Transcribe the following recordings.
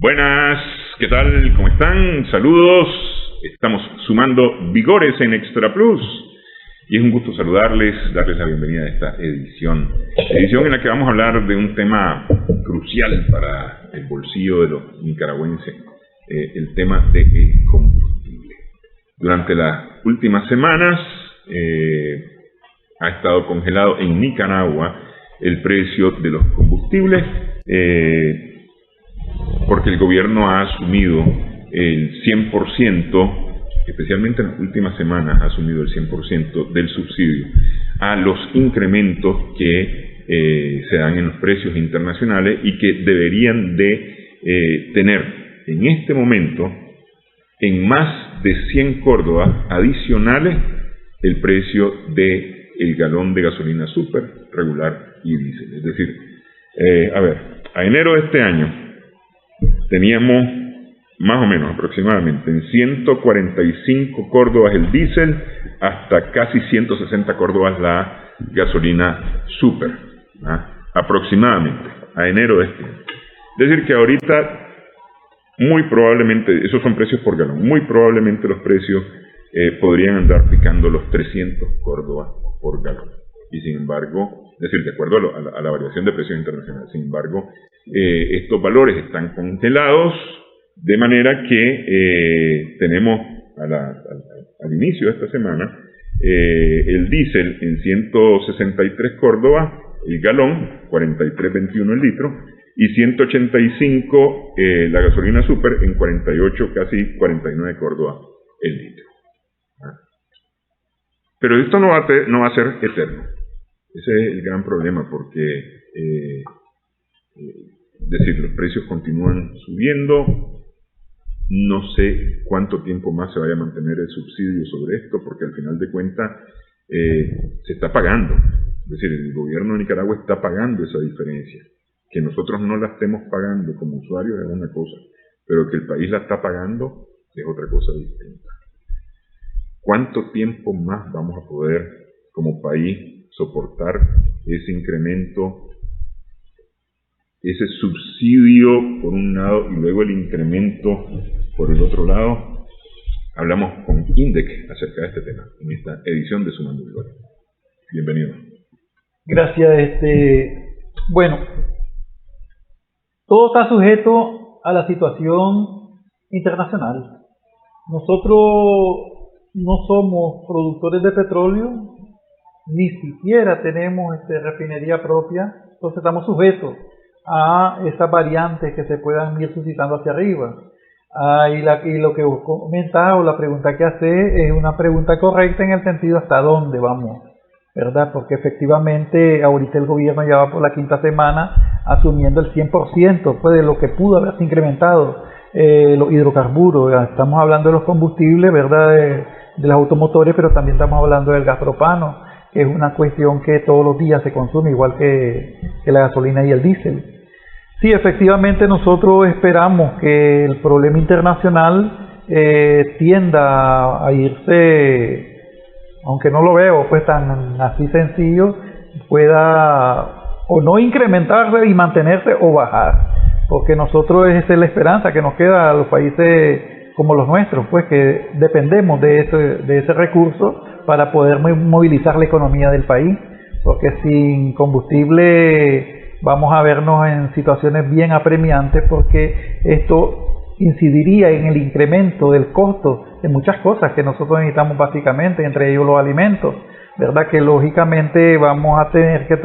Buenas, ¿qué tal? ¿Cómo están? Saludos. Estamos sumando vigores en Extra Plus y es un gusto saludarles, darles la bienvenida a esta edición en la que vamos a hablar de un tema crucial para el bolsillo de los nicaragüenses, el tema del combustible. Durante las últimas semanas ha estado congelado en Nicaragua el precio de los combustibles, porque el gobierno ha asumido el 100%, especialmente en las últimas semanas, ha asumido el 100% del subsidio a los incrementos que se dan en los precios internacionales y que deberían de tener en este momento en más de 100 córdobas adicionales el precio del galón de gasolina super, regular y diésel. Es decir, a enero de este año teníamos más o menos aproximadamente en 145 córdobas el diésel hasta casi 160 córdobas la gasolina super, aproximadamente a enero de este año. Es decir que ahorita muy probablemente, esos son precios por galón, muy probablemente los precios podrían andar picando los 300 córdobas por galón. Y sin embargo, es decir, de acuerdo a la variación de precios internacionales, sin embargo, estos valores están congelados, de manera que tenemos al inicio de esta semana el diésel en 163 córdobas el galón, 43.21 el litro, y 185 la gasolina super en 48, casi 49 córdobas el litro. Pero esto no va a ser eterno. Ese es el gran problema, porque es decir, los precios continúan subiendo. No sé cuánto tiempo más se vaya a mantener el subsidio sobre esto, porque al final de cuentas se está pagando. Es decir, el gobierno de Nicaragua está pagando esa diferencia. Que nosotros no la estemos pagando como usuarios es una cosa, pero que el país la está pagando es otra cosa distinta. ¿Cuánto tiempo más vamos a poder, como país, soportar ese incremento, ese subsidio por un lado y luego el incremento por el otro lado? Hablamos con INDEC acerca de este tema en esta edición de Sumando Vigores. Bienvenido. Gracias. Bueno, todo está sujeto a la situación internacional. Nosotros no somos productores de petróleo, ni siquiera tenemos refinería propia, entonces estamos sujetos a esas variantes que se puedan ir suscitando hacia arriba. Y lo que vos comentás o la pregunta que haces es una pregunta correcta en el sentido hasta dónde vamos, ¿verdad? Porque efectivamente ahorita el gobierno ya va por la quinta semana asumiendo el 100% pues, de lo que pudo haberse incrementado los hidrocarburos. Estamos hablando de los combustibles, ¿verdad? De los automotores, pero también estamos hablando del gas propano, que es una cuestión que todos los días se consume, igual que la gasolina y el diésel. Sí, efectivamente nosotros esperamos que el problema internacional tienda a irse, aunque no lo veo pues tan así sencillo, pueda o no incrementarse y mantenerse o bajar, porque nosotros esa es la esperanza que nos queda a los países como los nuestros, pues que dependemos de ese recurso para poder movilizar la economía del país, porque sin combustible vamos a vernos en situaciones bien apremiantes, porque esto incidiría en el incremento del costo de muchas cosas que nosotros necesitamos básicamente, entre ellos los alimentos, ¿verdad? Que lógicamente vamos a tener que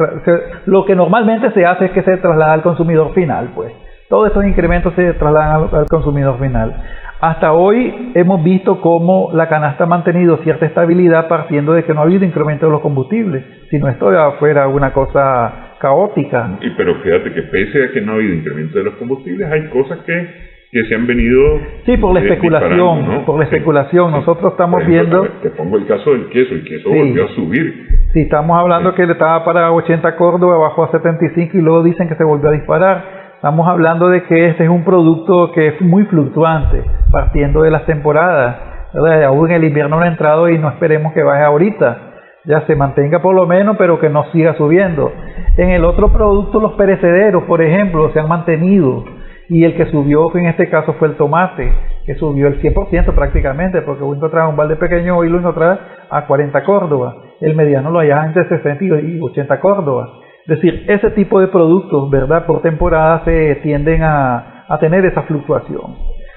lo que normalmente se hace es que se traslada al consumidor final, pues todos estos incrementos se trasladan al consumidor final. Hasta hoy hemos visto cómo la canasta ha mantenido cierta estabilidad partiendo de que no ha habido incremento de los combustibles, si no esto ya fuera una cosa caótica. Pero fíjate que pese a que no ha habido incremento de los combustibles, hay cosas que se han venido... Sí, por la especulación, ¿no? Por la especulación. Sí. Nosotros estamos viendo... Te pongo el caso del queso, el queso volvió a subir. Sí, estamos hablando que estaba para 80 córdobas, bajó a 75 y luego dicen que se volvió a disparar. Estamos hablando de que este es un producto que es muy fluctuante, partiendo de las temporadas, ¿verdad? Aún el invierno no ha entrado y no esperemos que baje ahorita, ya se mantenga por lo menos, pero que no siga subiendo. En el otro producto, los perecederos, por ejemplo, se han mantenido Y el que subió en este caso fue el tomate, que subió el 100% prácticamente, porque vos encontrabas un balde pequeño y lo encontrabas a 40 córdobas. El mediano lo hallabas entre 60 y 80 córdobas. Es decir, ese tipo de productos, ¿verdad? Por temporada se tienden a tener esa fluctuación.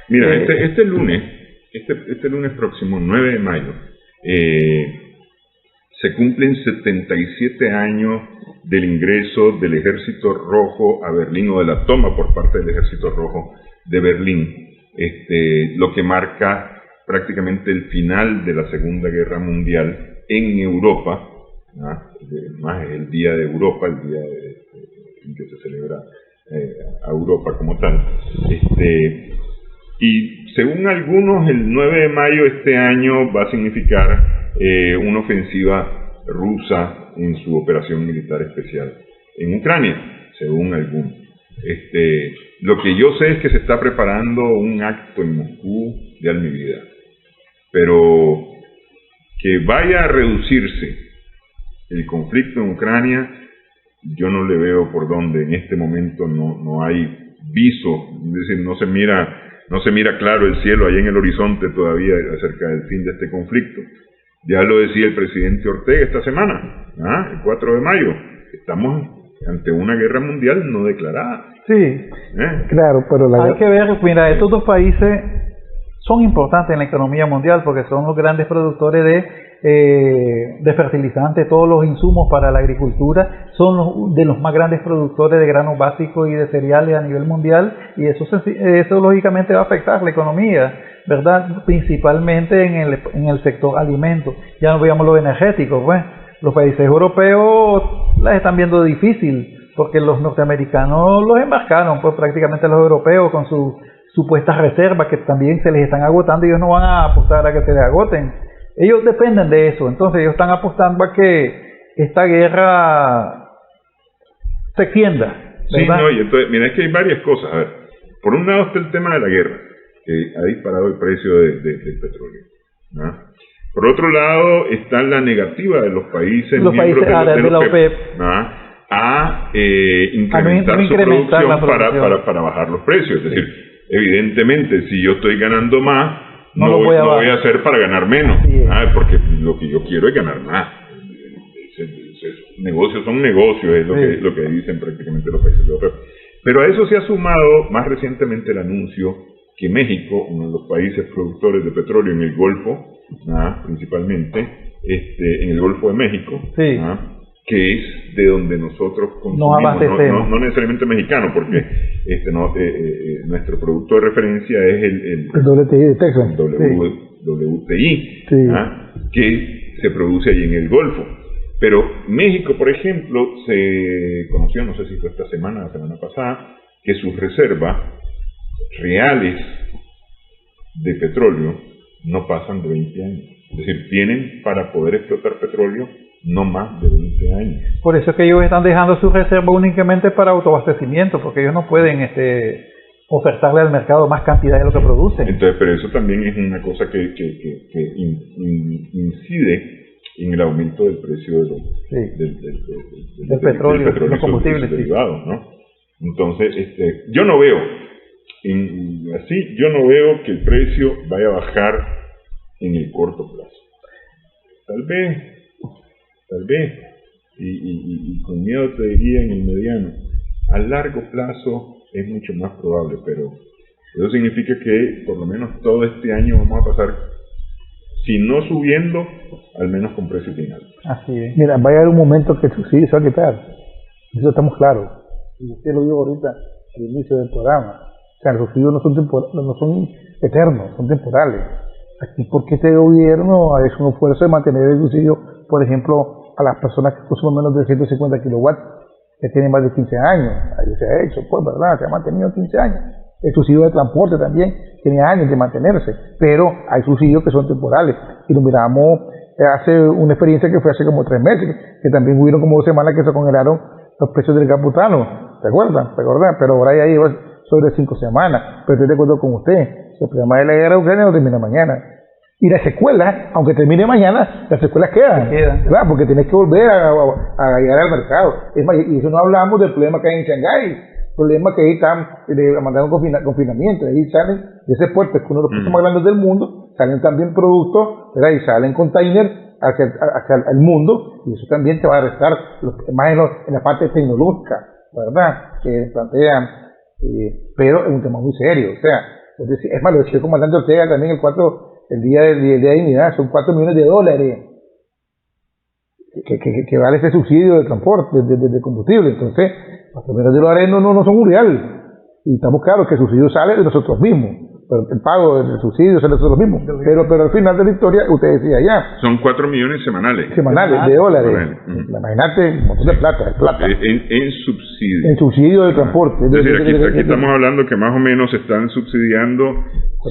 Mira, este lunes próximo, 9 de mayo, se cumplen 77 años del ingreso del Ejército Rojo a Berlín, o de la toma por parte del Ejército Rojo de Berlín, lo que marca prácticamente el final de la Segunda Guerra Mundial en Europa, más el Día de Europa, el día en que se celebra a Europa como tal. Y según algunos, el 9 de mayo de este año va a significar una ofensiva rusa en su operación militar especial en Ucrania, según algunos. Lo que yo sé es que se está preparando un acto en Moscú de almivida, pero que vaya a reducirse el conflicto en Ucrania, yo no le veo por dónde. En este momento no hay viso, es decir, no se mira claro el cielo ahí en el horizonte todavía acerca del fin de este conflicto. Ya lo decía el presidente Ortega esta semana, el 4 de mayo, estamos ante una guerra mundial no declarada. Sí, claro, pero hay que ver, mira, estos dos países son importantes en la economía mundial porque son los grandes productores de fertilizantes, todos los insumos para la agricultura, son de los más grandes productores de granos básicos y de cereales a nivel mundial, y eso lógicamente va a afectar la economía, ¿verdad? Principalmente en el sector alimentos. Ya no veamos lo energético, pues los países europeos las están viendo difícil porque los norteamericanos los embarcaron, pues prácticamente los europeos con sus supuestas reservas que también se les están agotando, ellos no van a apostar a que se les agoten. Ellos dependen de eso, entonces ellos están apostando a que esta guerra se extienda, ¿verdad? Sí, no, y entonces, mira, es que hay varias cosas. A ver, por un lado está el tema de la guerra, que ha disparado el precio del petróleo, ¿no? Por otro lado está la negativa de los países miembros de la OPEP, a incrementar su producción para bajar los precios. Es decir, evidentemente, si yo estoy ganando más, no voy a hacer para ganar menos, porque lo que yo quiero es ganar más. Negocios son negocios, es lo que dicen prácticamente los países de OPEP. Pero a eso se ha sumado más recientemente el anuncio que México, uno de los países productores de petróleo en el Golfo, principalmente en el Golfo de México, que es de donde nosotros consumimos, no necesariamente mexicano, porque nuestro producto de referencia es el WTI de Texas, WTI, que se produce ahí en el Golfo. Pero México, por ejemplo, se conoció, no sé si fue esta semana, la semana pasada, que sus reservas reales de petróleo no pasan de 20 años. Es decir, tienen para poder explotar petróleo no más de 20 años. Por eso es que ellos están dejando sus reservas únicamente para autoabastecimiento, porque ellos no pueden ofertarle al mercado más cantidad de lo que producen. Entonces, pero eso también es una cosa que incide en el aumento del precio del petróleo, los combustibles derivados, ¿no? Entonces, yo no veo que el precio vaya a bajar en el corto plazo. Tal vez, y con miedo te diría en el mediano. A largo plazo es mucho más probable, pero eso significa que por lo menos todo este año vamos a pasar, si no subiendo, al menos con precio final. Así es. Mira, va a llegar un momento que el subsidio se va a quitar. Eso estamos claros. Y usted lo dijo ahorita al inicio del programa. O sea, los subsidios no son eternos, son temporales. Aquí, porque este gobierno ha hecho un esfuerzo de mantener el subsidio, por ejemplo, a las personas que consumen menos de 150 kilowatts, que tienen más de 15 años. Ahí se ha hecho, pues, ¿verdad? Se ha mantenido 15 años. El subsidio de transporte también tiene años de mantenerse, pero hay subsidios que son temporales. Y lo miramos hace una experiencia que fue hace como 3 meses, que también hubieron como 2 semanas que se congelaron los precios del gas butano. ¿Se acuerdan? Pero ahora ya lleva sobre 5 semanas. Pero estoy de acuerdo con usted. El problema de la guerra de Ucrania no termina mañana. Y las secuelas, aunque termine mañana, las secuelas quedan. Claro, porque tenés que volver a llegar al mercado. Es más, y eso no hablamos del problema que hay en Shanghái. El problema es que ahí están, le mandaron confinamiento, ahí salen de ese puerto, que es uno de los puertos más grandes del mundo, salen también productos, ¿verdad? Y salen containers hacia el mundo, y eso también te va a restar, más en la parte tecnológica, ¿verdad? Que plantean, pero es un tema muy serio, o sea, es más, lo decía el comandante Ortega también el día de dignidad, son $4 millones que vale ese subsidio de transporte, de combustible. Entonces, $4 millones no son un real, y estamos claros que el subsidio sale de nosotros mismos, pero el pago del subsidio sale de nosotros mismos, pero al final de la historia, usted decía ya, son 4 millones semanales de dólares. Imagínate, un montón de plata, en subsidio. En subsidio de transporte. Es decir, aquí estamos hablando que más o menos están subsidiando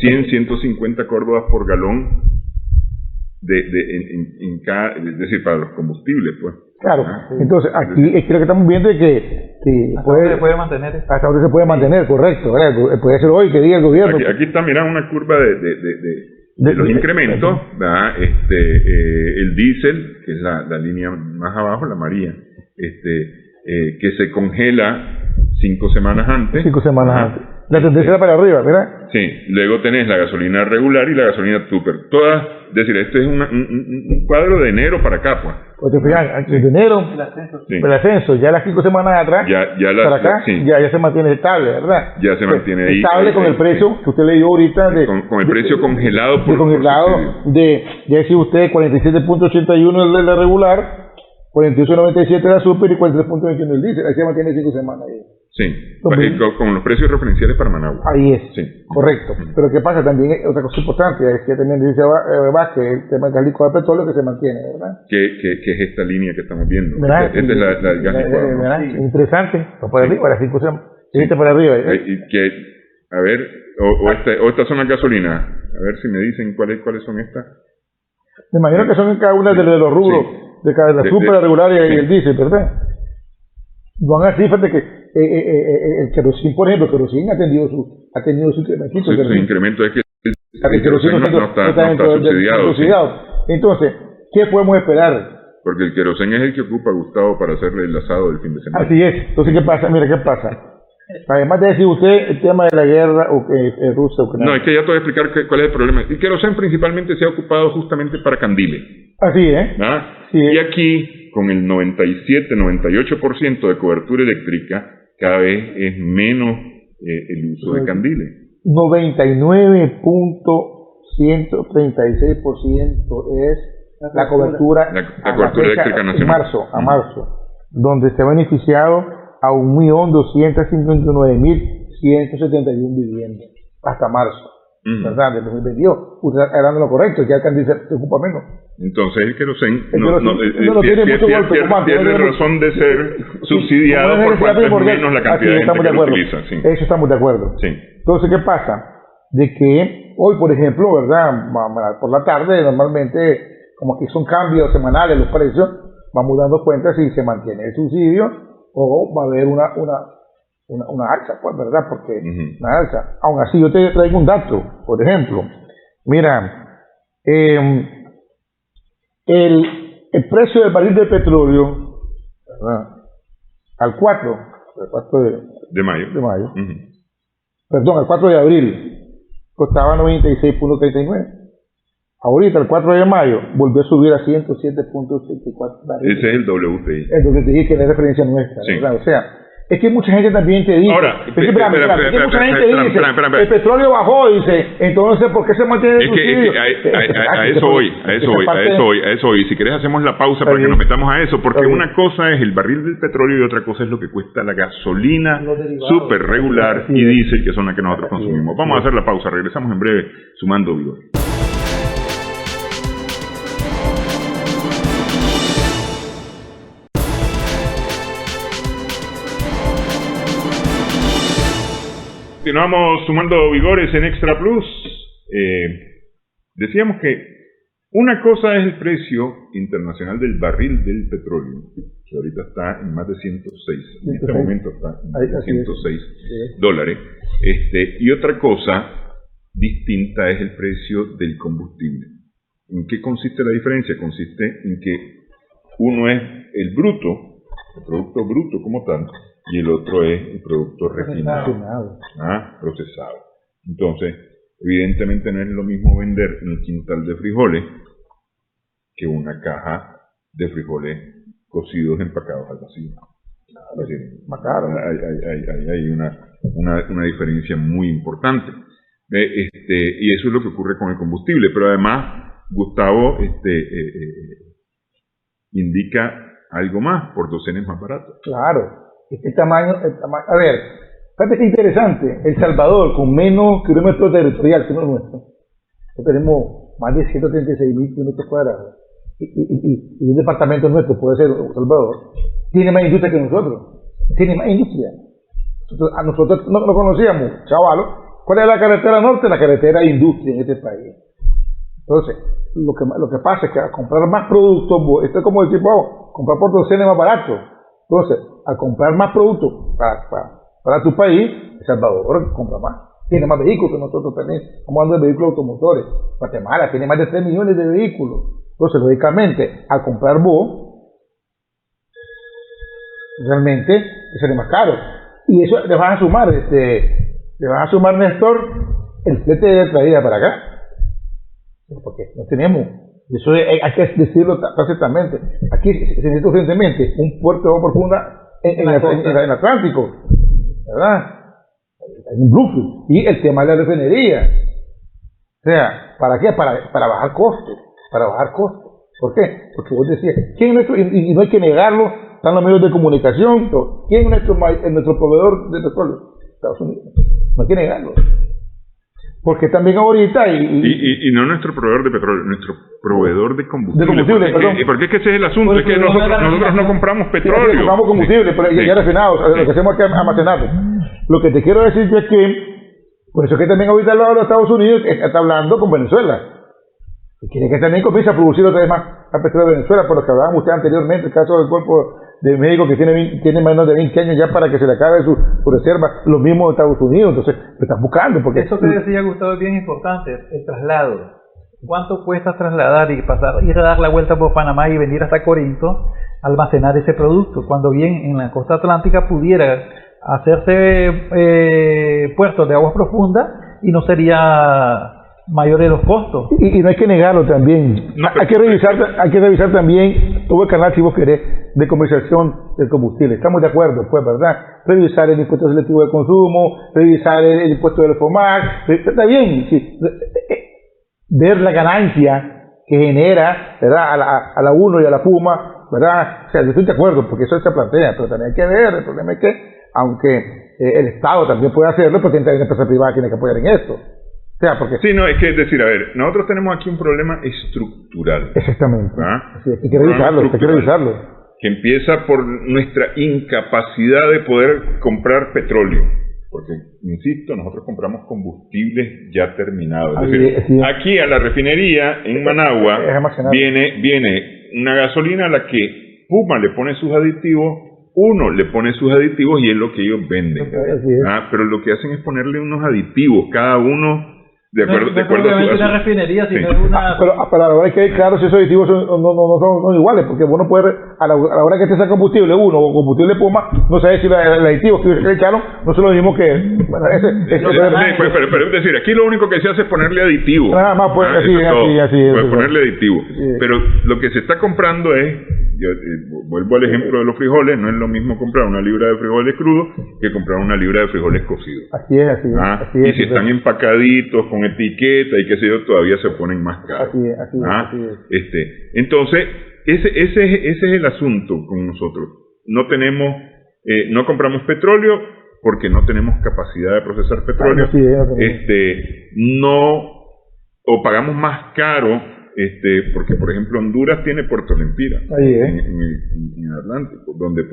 150 córdobas por galón en cada, es decir, para los combustibles, pues. Claro, entonces aquí es que lo que estamos viendo es que puede mantener. Hasta donde se puede mantener, correcto, ¿verdad? Puede ser hoy que diga el gobierno. Aquí está, mira, una curva de los incrementos, ¿verdad? El diésel, que es la línea más abajo, la amarilla, que se congela 5 semanas antes. 5 semanas antes. La tendencia era para arriba, ¿verdad? Sí, luego tenés la gasolina regular y la gasolina super. Todas, es decir, este es un cuadro de enero para acá, pues. Porque fíjate, de enero, el ascenso, ya las 5 semanas atrás, para acá, ya se mantiene estable, ¿verdad? Ya se mantiene ahí. Estable con el precio que usted leyó ahorita. Con el precio congelado por ya decía usted, 47.81 de la regular, 48.97 de la super y 43.21 del diésel. Ahí se mantiene 5 semanas ahí. Sí, con los precios referenciales para Managua. Ahí es, sí. Correcto. Pero ¿qué pasa? También otra cosa importante, es que también dice Vázquez, el tema del gas de petróleo que se mantiene, ¿verdad? Que es esta línea que estamos viendo. Esta es la del gas licuado, ¿no? Sí. Interesante, para arriba, las 5 semanas, para arriba. A ver, o estas son las gasolinas, a ver si me dicen cuáles son estas. Me imagino que son en cada una de los rubros, de la super, la regular y el diésel, ¿verdad? Van así, fíjate que el querosín, por ejemplo, el querosín ha tenido su incremento. Su incremento es que el querosín no está subsidiado. Entonces, ¿qué podemos esperar? Porque el querosín es el que ocupa Gustavo para hacerle el asado del fin de semana. Así es. Entonces, ¿qué pasa? Mira, ¿qué pasa? Además de decir usted el tema de la guerra Rusia-Ucrania. No, es que ya te voy a explicar cuál es el problema. El querosín principalmente se ha ocupado justamente para candiles. Así es. Sí, y aquí, con el 97-98% de cobertura eléctrica, cada vez es menos el uso de candiles. 99.136% es la cobertura, la cobertura eléctrica nacional. A marzo, donde se ha beneficiado a 1.259.171 viviendas hasta marzo, ¿verdad? Del 2022. Usted está hablando lo correcto, ya el candil se ocupa menos. Entonces el querosín tiene razón de ser subsidiado por cuanto es menos la cantidad de gente que lo utiliza. Sí. Eso estamos de acuerdo. Sí. Entonces, ¿qué pasa? De que hoy, por ejemplo, ¿verdad? Por la tarde, normalmente, como que son cambios semanales los precios, vamos dando cuenta si se mantiene el subsidio o va a haber una alza, pues, ¿verdad? Porque una alza. Aún así, yo te traigo un dato, por ejemplo. Mira, el precio del barril de petróleo, ¿verdad? Al 4 de mayo. Perdón, al 4 de abril costaba 96.39. Ahorita, el 4 de mayo, volvió a subir a 107.84 barriles. Ese es el WTI. El WTI, que es la referencia nuestra, sí. ¿verdad? O sea, es que mucha gente también te dice, ahora, el petróleo bajó, dice, entonces, ¿por qué se mantiene el subsidio? A eso voy. Si querés hacemos la pausa para que nos metamos a eso, porque una cosa es el barril del petróleo y otra cosa es lo que cuesta la gasolina super regular y diésel, que son las que nosotros consumimos. Vamos a hacer la pausa, regresamos en breve, sumando vigor. Continuamos sumando vigores en Extra Plus. Decíamos que una cosa es el precio internacional del barril del petróleo, que ahorita está en más de 106. En este momento está en más de 106 dólares. Y otra cosa distinta es el precio del combustible. ¿En qué consiste la diferencia? Consiste en que uno es el bruto, el producto bruto como tal, y el otro es el producto refinado, Refinado. procesado. Entonces, evidentemente no es lo mismo vender un quintal de frijoles que una caja de frijoles cocidos empacados al vacío. Es decir, Más caro. hay una diferencia muy importante. Y eso es lo que ocurre con el combustible. Pero además, Gustavo indica algo más, por docenas más barato. Claro. El tamaño. A ver, fíjate qué interesante. El Salvador, con menos kilómetros territorial que no nuestro, tenemos más de 136.000 kilómetros cuadrados. Y un departamento nuestro, puede ser El Salvador, tiene más industria que nosotros. Tiene más industria. A nosotros no lo conocíamos, chavalos. ¿Cuál es la carretera norte? La carretera de industria en este país. Entonces, lo que pasa es que al comprar más productos, esto es como decir, comprar por docenas más barato. Entonces, al comprar más productos para tu país, El Salvador compra más. Tiene más vehículos que nosotros tenemos. Estamos hablando de vehículos automotores. Guatemala tiene más de 3 millones de vehículos. Entonces, lógicamente, al comprar vos, realmente te sale más caro. Y eso le vas a sumar, Néstor, el flete de traída para acá. Porque no tenemos. Eso hay que decirlo perfectamente. Aquí se necesita urgentemente un puerto de agua profunda en el Atlántico, ¿verdad? Hay un Bluefield. Y el tema de la refinería. O sea, ¿para qué? Para bajar costos. ¿Por qué? Porque vos decías, ¿quién es nuestro, y no hay que negarlo, están los medios de comunicación, ¿quién es nuestro proveedor de petróleo? Estados Unidos. No hay que negarlo. Porque también ahorita... Y no nuestro proveedor de petróleo, nuestro proveedor de combustible. De combustible, perdón. Porque es que ese es el asunto, es que nosotros no compramos petróleo. Sí, compramos combustible, pero ya refinado, lo que hacemos es que almacenarlo. Lo que te quiero decir es que, por eso es que también ahorita los Estados Unidos está hablando con Venezuela. Y quiere que también comience a producir otra vez más petróleo de Venezuela, por lo que hablábamos usted anteriormente, el caso del cuerpo de México que tiene menos de 20 años ya para que se le acabe su reserva, lo mismo de Estados Unidos, entonces lo están buscando. Porque eso que decía Gustavo es bien importante, el traslado. ¿Cuánto cuesta trasladar y ir a dar la vuelta por Panamá y venir hasta Corinto, almacenar ese producto? Cuando bien en la costa atlántica pudiera hacerse puertos de aguas profundas y no sería mayores los costos. Y no hay que negarlo también. No, hay que revisar también todo el canal, si vos querés, de comercialización del combustible. Estamos de acuerdo, pues, ¿verdad? Revisar el impuesto selectivo de consumo, revisar el impuesto del FOMAC, está bien, sí. Ver la ganancia que genera, ¿verdad? A la UNO y a la PUMA, ¿verdad? O sea, yo estoy de acuerdo, porque eso se plantea, pero también hay que ver, el problema es que, aunque el Estado también puede hacerlo, porque hay una empresa privada que tiene que apoyar en esto. O sea, porque... Sí, no, es que es decir, a ver, nosotros tenemos aquí un problema estructural. Exactamente. Sí, hay que revisarlo, que empieza por nuestra incapacidad de poder comprar petróleo. Porque, insisto, nosotros compramos combustibles ya terminados. Es decir, aquí a la refinería en Managua viene una gasolina a la que Puma le pone sus aditivos, uno le pone sus aditivos y es lo que ellos venden. Pero lo que hacen es ponerle unos aditivos, cada uno de acuerdo a su... una refinería, sí. Pero a la hora hay que ver claro si esos aditivos no son iguales, porque uno puede, a la hora que te saca combustible uno o combustible Puma, no sabes si los aditivos que le echaron no son los mismos que... Bueno, pero es decir, aquí lo único que se hace es ponerle aditivos. Nada más, pues, así. Ponerle aditivos. Sí. Pero lo que se está comprando es... Yo vuelvo al ejemplo de los frijoles, no es lo mismo comprar una libra de frijoles crudos que comprar una libra de frijoles cocidos. Así es. Y si están empacaditos, con etiqueta y qué sé yo, todavía se ponen más caros. Así es. Entonces, ese es el asunto con nosotros. No compramos petróleo porque no tenemos capacidad de procesar petróleo. O pagamos más caro. Porque por ejemplo Honduras tiene Puerto Lempira en el Atlántico, donde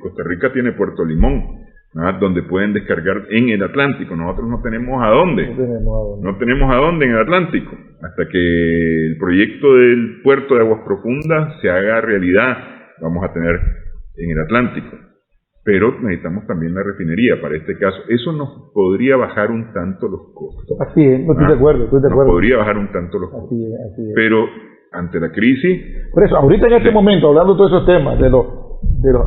Costa Rica tiene Puerto Limón, donde pueden descargar en el Atlántico. Nosotros no tenemos a dónde. No tenemos a dónde en el Atlántico, hasta que el proyecto del puerto de aguas profundas se haga realidad, vamos a tener en el Atlántico. Pero necesitamos también la refinería para este caso. Eso nos podría bajar un tanto los costos. Así es, estoy de acuerdo. Nos podría bajar un tanto los costos. Así es. Pero ante la crisis... Por eso, ahorita en este momento, hablando de todos esos temas, de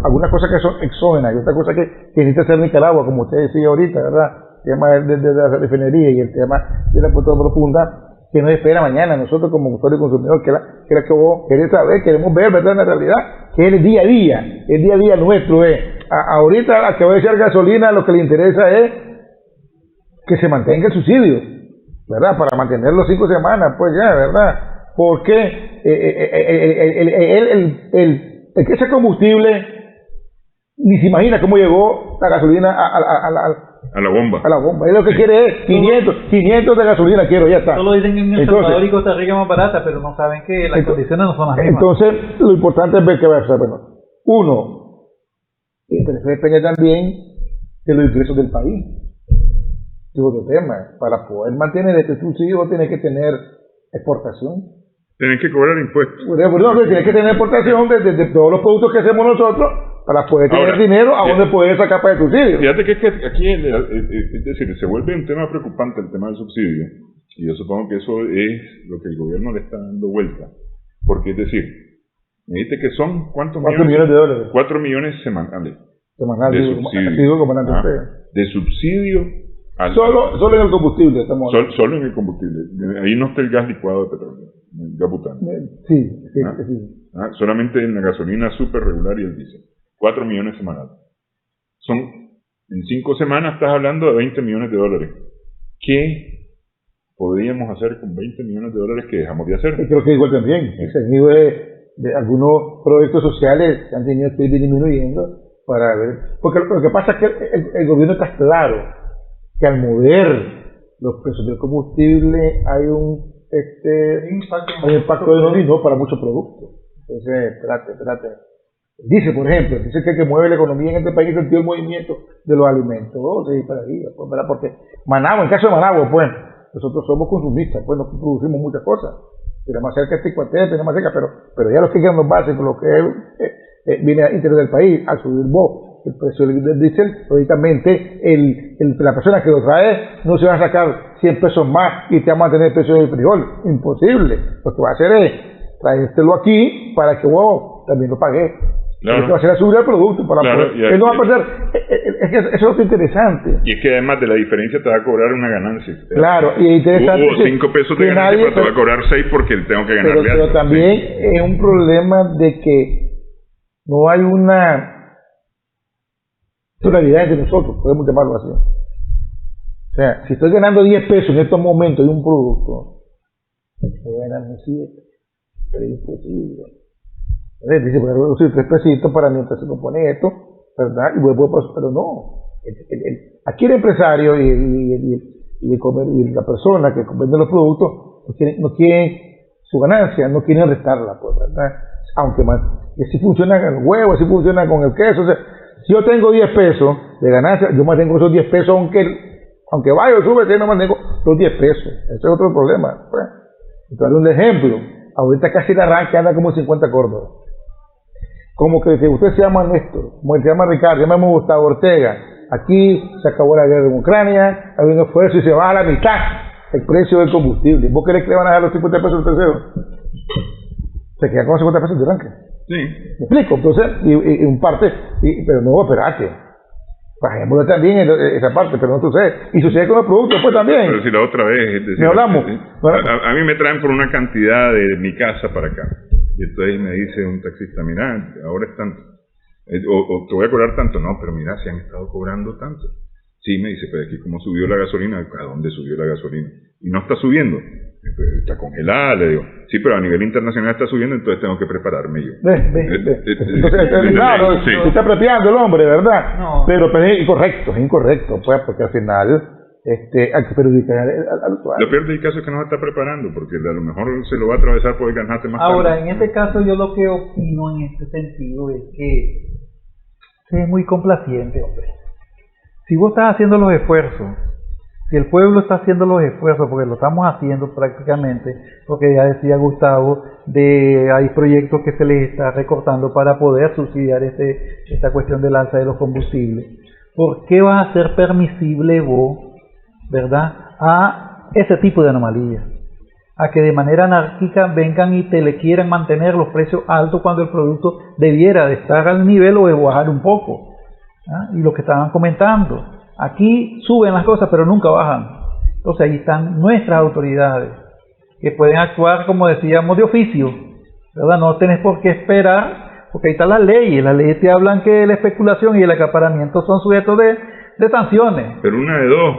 algunas cosas que son exógenas y otras cosas que necesita hacer Nicaragua, como usted decía ahorita, ¿verdad? El tema de la refinería y el tema de la puerta profunda, que no espera mañana. Nosotros como usuario y consumidor, que la que vos querés saber, queremos ver, ¿verdad? En la realidad, que es el día a día nuestro. Ahorita a que va a echar gasolina, lo que le interesa es que se mantenga el subsidio, ¿verdad? Para mantener los 5 semanas, pues ya, ¿verdad? Porque el que ese combustible ni se imagina cómo llegó la gasolina a la bomba. A la bomba. Es lo que quiere es 500 de gasolina quiero, ya está. Solo dicen que en El Salvador y Costa Rica es más barata, pero no saben que las condiciones no son las mismas. Entonces, lo importante es ver qué va a hacer. Bueno, uno, pero eso depende también de los ingresos del país. Es otro tema. Para poder mantener este subsidio, tienes que tener exportación. Tienen que cobrar impuestos. Tienes que tener exportación de todos los productos que hacemos nosotros para poder tener dinero a donde poder sacar para el subsidio. Fíjate que aquí, es decir, se vuelve un tema preocupante el tema del subsidio, y yo supongo que eso es lo que el gobierno le está dando vuelta, porque es decir, me dijiste que son ¿cuántos 4 millones de dólares. 4 millones semanales de subsidio solo en el combustible estamos hablando. Solo en el combustible, ahí no está el gas licuado de petróleo, el gas butano. Sí. Solamente en la gasolina súper regular y el diésel. 4 millones semanales. En 5 semanas estás hablando de 20 millones de dólares. ¿Qué podríamos hacer con 20 millones de dólares que dejamos de hacer? Creo que igual también. Se han ido de algunos proyectos sociales que han tenido que ir disminuyendo para ver. Porque lo que pasa es que el gobierno está claro que al mover los precios del combustible hay un impacto de dominó para muchos productos. Entonces, espérate. Dice, por ejemplo, que el que mueve la economía en este país es el movimiento de los alimentos. Sí, para ahí, pues, ¿verdad? Porque Managua, en el caso de Managua, pues, nosotros somos consumistas, pues, no producimos muchas cosas. Tenemos más cerca este cuartel, tenemos más cerca, pero ya los que quedan los básicos, lo que viene al interior del país, al subir el precio del diésel, lógicamente, la persona que lo trae no se va a sacar 100 pesos más y te va a mantener el precio del frijol. Imposible. Lo que va a hacer es traértelo aquí para que vos también lo pagues. Claro. Lo que va a hacer es subir el producto para poder. Él no va a perder. Es que eso es lo interesante. Y es que además de la diferencia te va a cobrar una ganancia. Claro, y es interesante. Hubo 5 pesos de ganancia, pero te va a cobrar 6 porque tengo que ganarle algo. Pero también es un problema de que no hay una solidaridad entre nosotros, podemos llamarlo así. O sea, si estoy ganando 10 pesos en estos momentos de un producto, voy a ganar 7, pero es imposible. Dice, voy a reducir 3 pesitos para mientras se compone esto, ¿verdad? Pero no. Aquí el empresario y la persona que vende los productos no quieren su ganancia, no quieren restarla, pues, ¿verdad? Aunque más, y así funciona con el huevo, así funciona con el queso. O sea, si yo tengo 10 pesos de ganancia, yo mantengo esos 10 pesos, aunque vaya o sube, yo no mantengo los 10 pesos. Ese es otro problema. Pues. Entonces, un ejemplo, ahorita casi el arranque anda como 50 córdobas. Como que usted se llama Néstor, como se llama Ricardo, se llama Gustavo Ortega. Aquí se acabó la guerra en Ucrania, hay un esfuerzo y se va a la mitad el precio del combustible. ¿Vos crees que le van a dar los 50 pesos del tercero? Se queda con 50 pesos de arranque. Sí. ¿Me explico? Entonces, y un parte, pero no, espérate. Bajémosle también esa parte, pero no sucede. Y sucede con los productos, pues también. Pero si la otra vez, es decir, ¿me hablamos? A mí me traen por una cantidad de mi casa para acá. Y entonces me dice un taxista, mira, ahora es tanto. O te voy a cobrar tanto. No, pero mira, si han estado cobrando tanto. Sí, me dice, pero aquí como subió la gasolina, ¿a dónde subió la gasolina? Y no está subiendo. Está congelada, le digo. Sí, pero a nivel internacional está subiendo, entonces tengo que prepararme yo. Entonces, claro, sí. Se está apropiando el hombre, ¿verdad? No. Pero es incorrecto, pues, porque al final hay que perjudicar al usuario. Lo peor del caso es que no se está preparando, porque a lo mejor se lo va a atravesar por ganarte más. Ahora, en este caso yo lo que opino en este sentido es que es muy complaciente, hombre. Si vos estás haciendo los esfuerzos, si el pueblo está haciendo los esfuerzos, porque lo estamos haciendo prácticamente, porque ya decía Gustavo, hay proyectos que se les está recortando para poder subsidiar esta cuestión del alza de los combustibles. ¿Por qué vas a ser permisible vos, verdad, a ese tipo de anomalías? a que de manera anárquica vengan y te le quieran mantener los precios altos cuando el producto debiera de estar al nivel o de bajar un poco. Y lo que estaban comentando, aquí suben las cosas pero nunca bajan. Entonces ahí están nuestras autoridades, que pueden actuar, como decíamos, de oficio, ¿verdad? No tenés por qué esperar, porque ahí están las leyes te hablan que la especulación y el acaparamiento son sujetos de sanciones. Pero una de dos,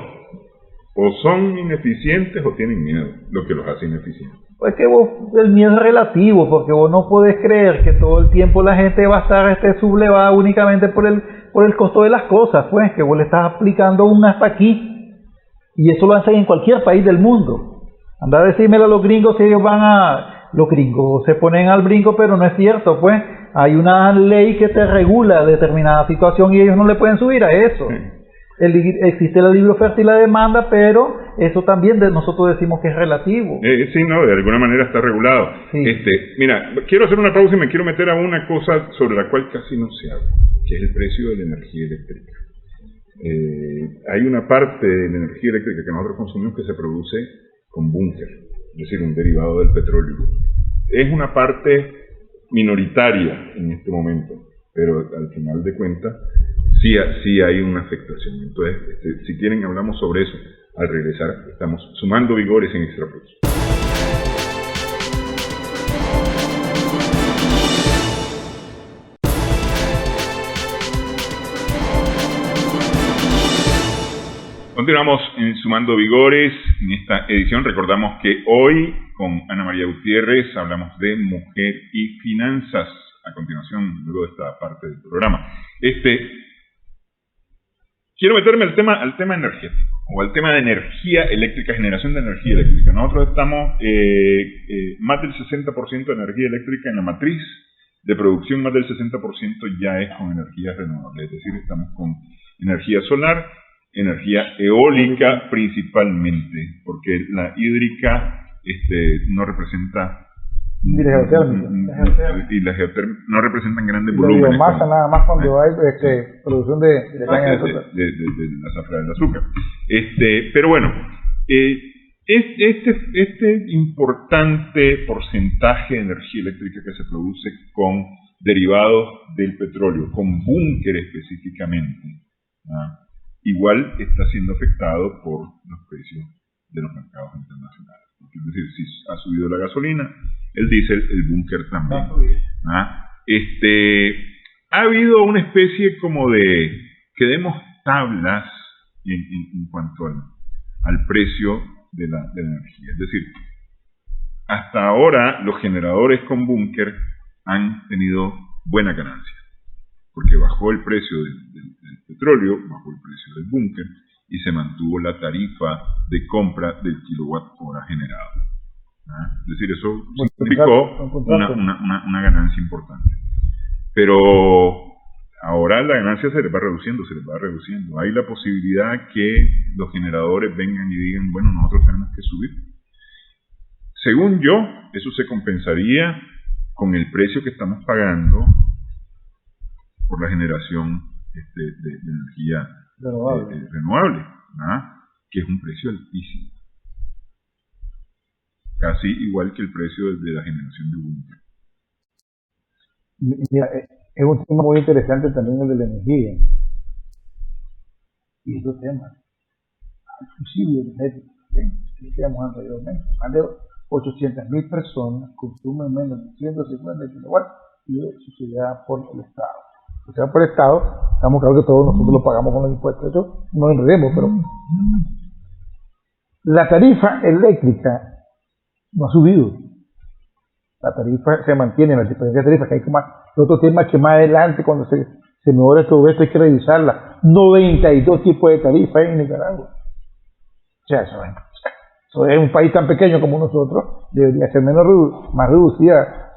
o son ineficientes o tienen miedo, lo que los hace ineficientes. Pues que el miedo es relativo, porque vos no podés creer que todo el tiempo la gente va a estar sublevada únicamente por el costo de las cosas, pues, que vos le estás aplicando un hasta aquí. Y eso lo hacen en cualquier país del mundo. Anda a decírmelo a los gringos si ellos los gringos se ponen al brinco, pero no es cierto, pues. Hay una ley que te regula determinada situación y ellos no le pueden subir a eso. Sí. Existe la libre oferta y la demanda, pero eso también nosotros decimos que es relativo. Sí, no, de alguna manera está regulado. Sí. Mira, quiero hacer una pausa y me quiero meter a una cosa sobre la cual casi no se habla, que es el precio de la energía eléctrica. Hay una parte de la energía eléctrica que nosotros consumimos que se produce con búnker, es decir, un derivado del petróleo. Es una parte minoritaria en este momento, pero al final de cuentas sí hay una afectación. Entonces, si quieren hablamos sobre eso al regresar. Estamos sumando vigores en Extra Plus. Continuamos en Sumando Vigores en esta edición. Recordamos que hoy con Ana María Gutiérrez hablamos de mujer y finanzas. A continuación, luego de esta parte del programa. Quiero meterme al tema energético, o al tema de energía eléctrica, generación de energía eléctrica. Nosotros estamos más del 60% de energía eléctrica en la matriz de producción, más del 60% ya es con energías renovables. Es decir, estamos con energía solar, energía eólica principalmente, porque la hídrica no representa y la geotérmica no representan grandes la volúmenes. Biomasa nada más cuando hay producción de caña de azúcar. De la zafra del azúcar. Pero bueno, este importante porcentaje de energía eléctrica que se produce con derivados del petróleo, con búnker específicamente, igual está siendo afectado por los precios de los mercados internacionales. Es decir, si ha subido la gasolina, el diésel, el búnker también. Ha habido una especie como de que demos tablas en cuanto al precio de la energía. Es decir, hasta ahora los generadores con búnker han tenido buena ganancia, porque bajó el precio del petróleo, bajó el precio del búnker y se mantuvo la tarifa de compra del kilowatt hora generado. Es decir, eso significó una ganancia importante. Pero ahora la ganancia se les va reduciendo. Hay la posibilidad que los generadores vengan y digan, bueno, nosotros tenemos que subir. Según yo, eso se compensaría con el precio que estamos pagando por la generación de energía renovable, que es un precio altísimo, casi igual que el precio de la generación de búnker. Mira, es un tema muy interesante también el de la energía y esos temas, el subsidio energético, que decíamos anteriormente, más de 800.000 personas consumen menos de 150 kilowatts y es subsidiada por el Estado. O sea, por el Estado, estamos claros que todos nosotros lo pagamos con los impuestos, eso no enredemos, pero la tarifa eléctrica no ha subido. La tarifa se mantiene, la diferencia de tarifa, que hay como otro tema que más adelante, cuando se mejora todo esto, hay que revisarla. 92 tipos de tarifas en Nicaragua. O sea, eso es un país tan pequeño como nosotros, debería ser más reducida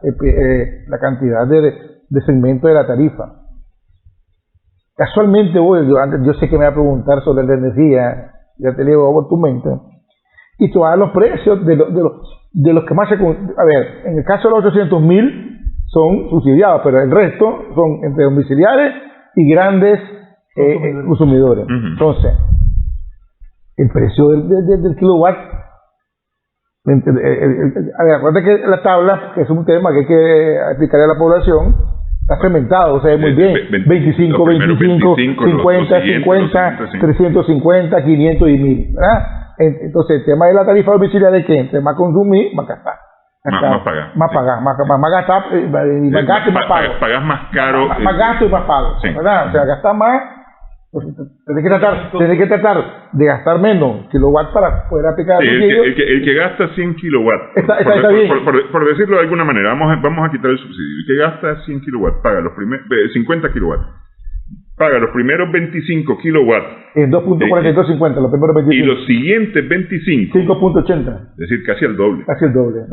la cantidad de segmento de la tarifa. Casualmente yo sé que me va a preguntar sobre la energía, ya te leo por tu mente, y te voy a dar los precios de los que más se... A ver, en el caso de los 800.000 son subsidiados, pero el resto son entre domiciliares y grandes consumidores. Entonces, el precio del kilowatt A ver, acuérdate que la tabla, que es un tema que hay que explicarle a la población, está segmentado, o sea, muy bien, 25, 25, 50, 50, 350, 500 y 1000, ¿verdad? Entonces, el tema de la tarifa domiciliaria es que entre más consumir, más gastar. Más pagar. Más pagar, más gastar, más gasto y más pago. Pagas más caro. Más gasto y más pago, sí. ¿verdad? O sea, gastar más, pues, tenés que tratar de gastar menos kilowatts para poder aplicar el que gasta 100 kilowatts, está bien. Por decirlo de alguna manera, vamos a quitar el subsidio. El que gasta 100 kilowatts paga los primeros 50 kilowatts. Paga los primeros 25 kilowatts. En 2.4250, los primeros 25. Y los siguientes 25. 5.80. Es decir, casi el doble. Casi el doble.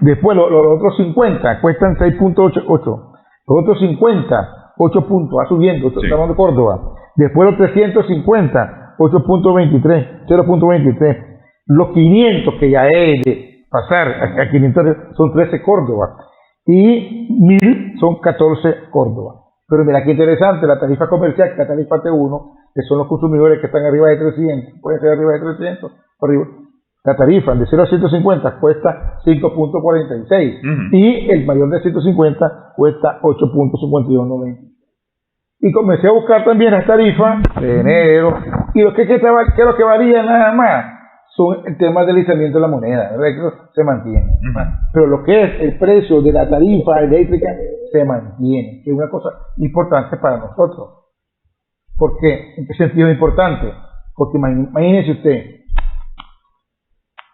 Después los otros 50 cuestan 6.88. Los otros 50, 8 puntos, va subiendo. Estamos hablando de Córdoba. Después los 350, 8.23, 0.23. Los 500, que ya es de pasar a 500, son 13 Córdoba. Y 1000 son 14 Córdoba. Pero mira qué interesante, la tarifa comercial, la tarifa T1, que son los consumidores que están arriba de 300, pueden ser arriba de 300, arriba. La tarifa de 0 a 150 cuesta 5.46 y el mayor de 150 cuesta 8.5290. Y comencé a buscar también las tarifas de enero, y lo que lo que varía nada más son el tema del deslizamiento de la moneda, ¿verdad? Que se mantiene. Pero lo que es el precio de la tarifa eléctrica se mantiene, que es una cosa importante para nosotros. ¿Por qué? ¿En qué sentido es importante? Porque imagínese usted,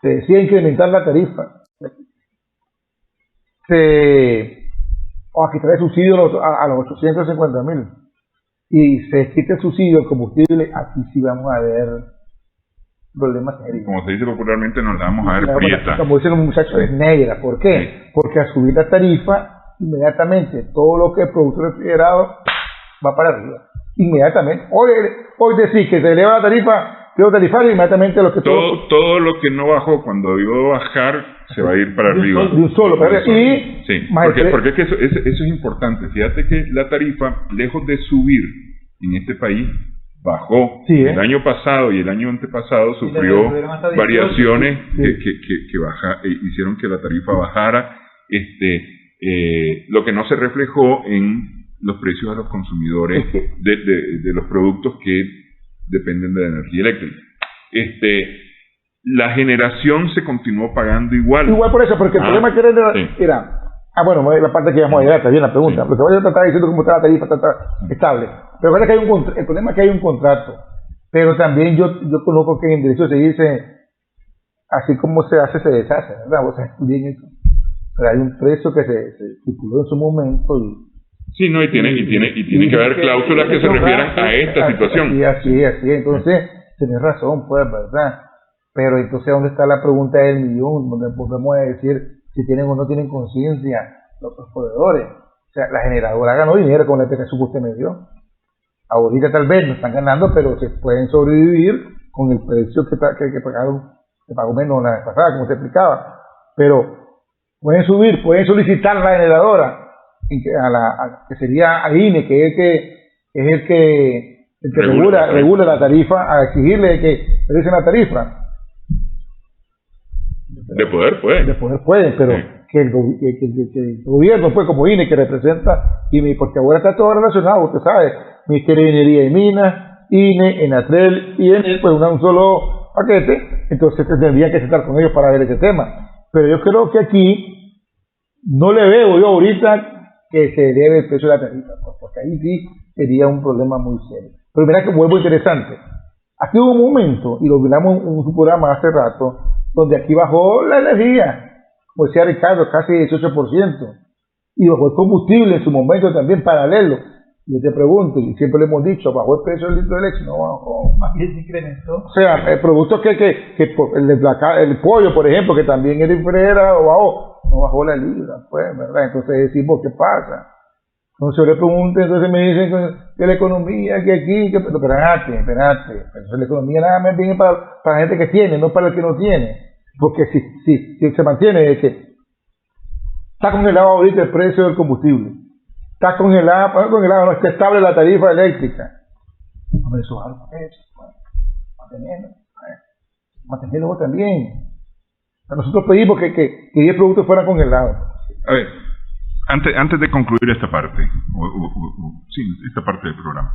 se decía incrementar la tarifa, o a quitar el subsidio a los 850.000, y se quita el subsidio al combustible, aquí sí vamos a ver problemas serios. Como se dice popularmente, nos la vamos a ver prieta. Como dicen los muchachos, es negra. ¿Por qué? Sí. Porque al subir la tarifa, inmediatamente todo lo que es producto refrigerado va para arriba. Inmediatamente. Hoy decir que se eleva la tarifaria, inmediatamente lo que todo lo que no bajó cuando debió bajar se va a ir para arriba. De un solo. Y sí, porque es que eso es importante. Fíjate que la tarifa, lejos de subir en este país, bajó. Sí, el año pasado y el año antepasado sufrió variaciones que hicieron que la tarifa bajara, lo que no se reflejó en los precios a los consumidores de los productos que dependen de la energía eléctrica. La generación se continuó pagando igual. Igual por eso, porque el problema que era bueno, la parte que vamos a llegar, está bien la pregunta. Lo que voy a tratar diciendo cómo está la tarifa, está estable. Pero es que el problema es que hay un contrato. Pero también yo conozco que en derecho se dice, así como se hace, se deshace, ¿verdad? O sea, bien eso. Pero hay un precio que se estipuló en su momento y tiene que haber cláusulas que se refieran a esta situación. Así. Entonces, tenés razón, pues, ¿verdad? Pero entonces, ¿dónde está la pregunta del millón? Donde podemos decir si tienen o no tienen conciencia los proveedores. O sea, la generadora ganó dinero con la explicación que usted me dio. Ahorita tal vez no están ganando, pero se pueden sobrevivir con el precio que pagaron, que pagó menos la vez pasada, como se explicaba. Pero pueden subir, pueden solicitar a la generadora, que sería a INE, que es el que regula la tarifa, a exigirle que realicen la tarifa. De poder pueden, pero sí. que el gobierno, pues, como INE, que representa, porque ahora está todo relacionado, usted sabe, Ministerio de Minería y Minas, INE, Enatrel y ENEL, pues un solo paquete, entonces tendrían que sentar con ellos para ver ese tema. Pero yo creo que aquí no le veo yo ahorita que se eleve el precio de la tarifa, porque ahí sí sería un problema muy serio. Pero mira que vuelvo interesante. Aquí hubo un momento, y lo miramos en un programa hace rato, donde aquí bajó la energía, como decía Ricardo, casi 18%, y bajó el combustible en su momento también paralelo. Yo te pregunto, y siempre le hemos dicho, bajó el precio del litro de leche, no bajó, más bien se incrementó. O sea, el producto el pollo, por ejemplo, que también era refrigerado, no bajó la libra, pues, ¿verdad? Entonces decimos, ¿qué pasa? Entonces yo le pregunto, entonces me dicen que la economía, que aquí, pero espérate. Entonces la economía nada más viene para la gente que tiene, no para el que no tiene. Porque si se mantiene, es que está congelado ahorita el precio del combustible. Está congelado, no está estable la tarifa eléctrica. Hombre, eso es algo eso, mantenerlo también. Nosotros pedimos que 10 productos fueran congelados. A ver, antes de concluir esta parte, sí, esta parte del programa,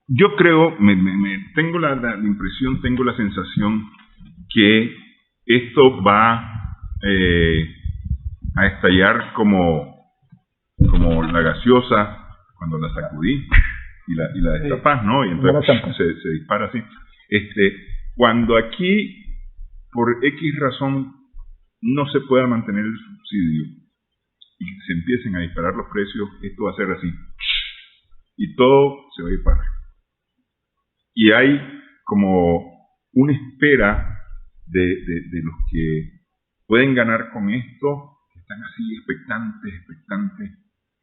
yo creo, tengo la impresión, tengo la sensación que esto va a estallar como la gaseosa cuando la sacudí y la destapás, ¿no? Y entonces se dispara así. Cuando aquí, por X razón, no se pueda mantener el subsidio y se empiecen a disparar los precios, esto va a ser así. Y todo se va a ir para arriba. Y hay como una espera de los que pueden ganar con esto, que están así expectantes,